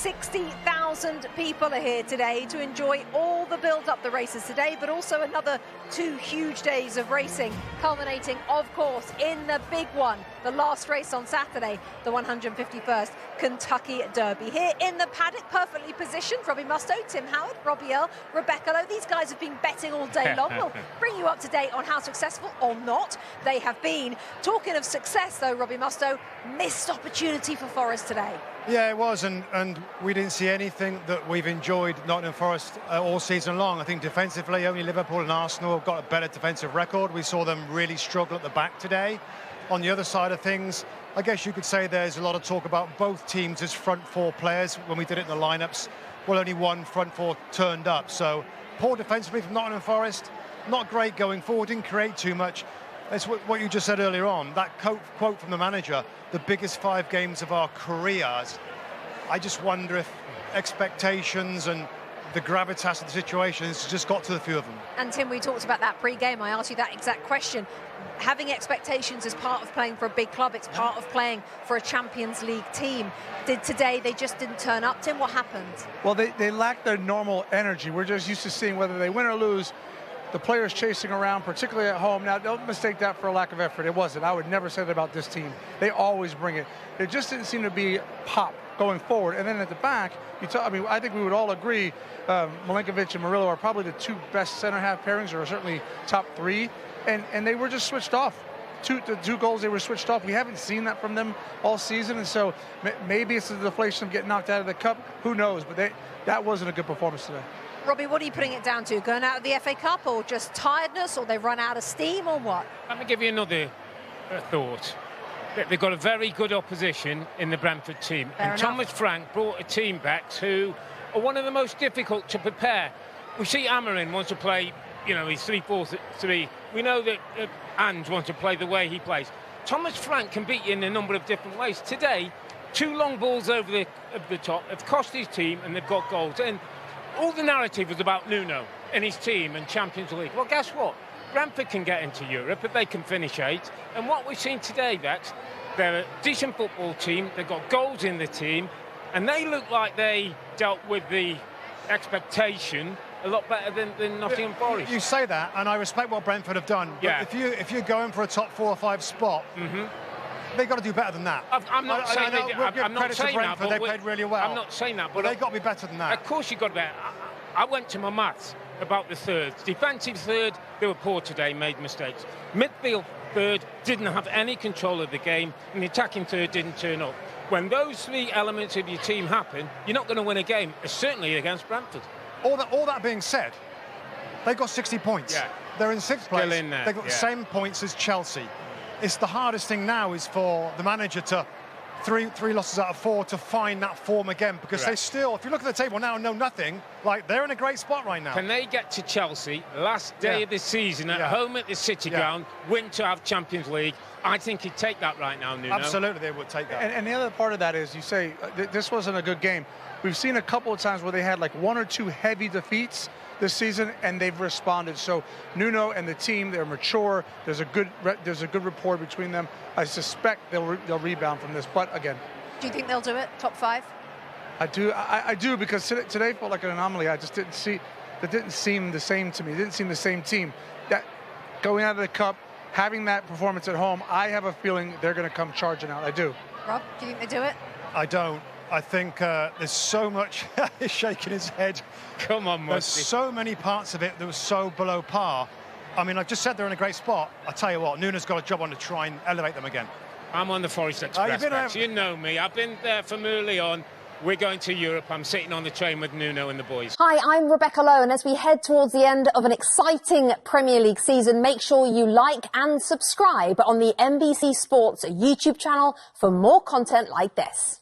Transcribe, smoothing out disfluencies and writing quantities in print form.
60,000 people are here today to enjoy all the build-up the races today, but also another 2 huge days of racing, culminating, of course, in the big one, the last race on Saturday, the 151st Kentucky Derby. Here in the paddock, perfectly positioned, Robbie Mustoe, Tim Howard, Robbie Earl, Rebecca Lowe. These guys have been betting all day long. We'll bring you up to date on how successful or not they have been. Talking of success, though, Robbie Mustoe, missed opportunity for Forest today. Yeah, it was, and we didn't see anything that we've enjoyed Nottingham Forest all season long. I think defensively, only Liverpool and Arsenal have got a better defensive record. We saw them really struggle at the back today. On the other side of things, I guess you could say there's a lot of talk about both teams as front four players. When we did it in the lineups, well, only one front four turned up. So poor defensively from Nottingham Forest, not great going forward, didn't create too much. It's what you just said earlier on, that quote from the manager, the biggest 5 games of our careers. I just wonder if expectations and the gravitas of the situation has just got to a few of them. And Tim, we talked about that pre-game. I asked you that exact question. Having expectations is part of playing for a big club. It's part of playing for a Champions League team. Today they just didn't turn up. Tim, what happened? Well, they lacked their normal energy. We're just used to seeing, whether they win or lose, the players chasing around, particularly at home. Now, don't mistake that for a lack of effort. It wasn't. I would never say that about this team. They always bring it. There just didn't seem to be pop going forward. And then at the back, I think we would all agree Milinkovic and Murillo are probably the 2 best center-half pairings, or certainly top 3. And they were just switched off. The 2 goals, they were switched off. We haven't seen that from them all season. And so maybe it's the deflation of getting knocked out of the cup. Who knows? But that wasn't a good performance today. Robbie, what are you putting it down to? Going out of the FA Cup, or just tiredness, or they run out of steam, or what? Let me give you another thought. They've got a very good opposition in the Brentford team. Fair enough. Thomas Frank brought a team back who are one of the most difficult to prepare. We see Amarin wants to play, he's 3-4-3. We know that Ange wants to play the way he plays. Thomas Frank can beat you in a number of different ways. Today, 2 long balls over the top have cost his team, and they've got goals. And all the narrative was about Nuno and his team and Champions League. Well, guess what? Brentford can get into Europe, but they can finish 8th. And what we've seen today, Bex, they're a decent football team. They've got goals in the team, and they look like they dealt with the expectation a lot better than Nottingham Forest. You say that, and I respect what Brentford have done. Yeah. But if you're going for a top 4 or 5 spot, they've got to do better than that. I'm not saying that. I'm not saying that. They played really well. I'm not saying that, but they've got to be better than that. Of course, you've got to be better. I went to my maths about the thirds. Defensive third, they were poor today, made mistakes. Midfield third didn't have any control of the game, and the attacking third didn't turn up. When those 3 elements of your team happen, you're not going to win a game, certainly against Brentford. All that being said, they've got 60 points. Yeah. They're in 6th place. in there, They've got the same points as Chelsea. It's the hardest thing now is for the manager to, 3 losses out of 4, to find that form again, because they still, if you look at the table now and know nothing, like, they're in a great spot right now. Can they get to Chelsea last day of the season at home at the City Ground, win to have Champions League? I think he'd take that right now, Nuno. Absolutely, they would take that. And the other part of that is, you say this wasn't a good game. We've seen a couple of times where they had like 1 or 2 heavy defeats this season, and they've responded. So Nuno and the team, they're mature. There's a good rapport between them. I suspect they'll rebound from this. But again, Do you think they'll do it? Top 5? I do. I do, because today felt like an anomaly. I just didn't see. That didn't seem the same to me. It didn't seem the same team. That going out of the cup, having that performance at home, I have a feeling they're going to come charging out. I do. Rob, do you think they do it? I don't. I think there's so much. He's shaking his head. Come on, Musty. There's so many parts of it that were so below par. I mean, I've just said they're in a great spot. I tell you what, Nuno's got a job on to try and elevate them again. I'm on the Forest Express, Max. You know me. I've been there from early on. We're going to Europe. I'm sitting on the train with Nuno and the boys. Hi, I'm Rebecca Lowe, and as we head towards the end of an exciting Premier League season, make sure you like and subscribe on the NBC Sports YouTube channel for more content like this.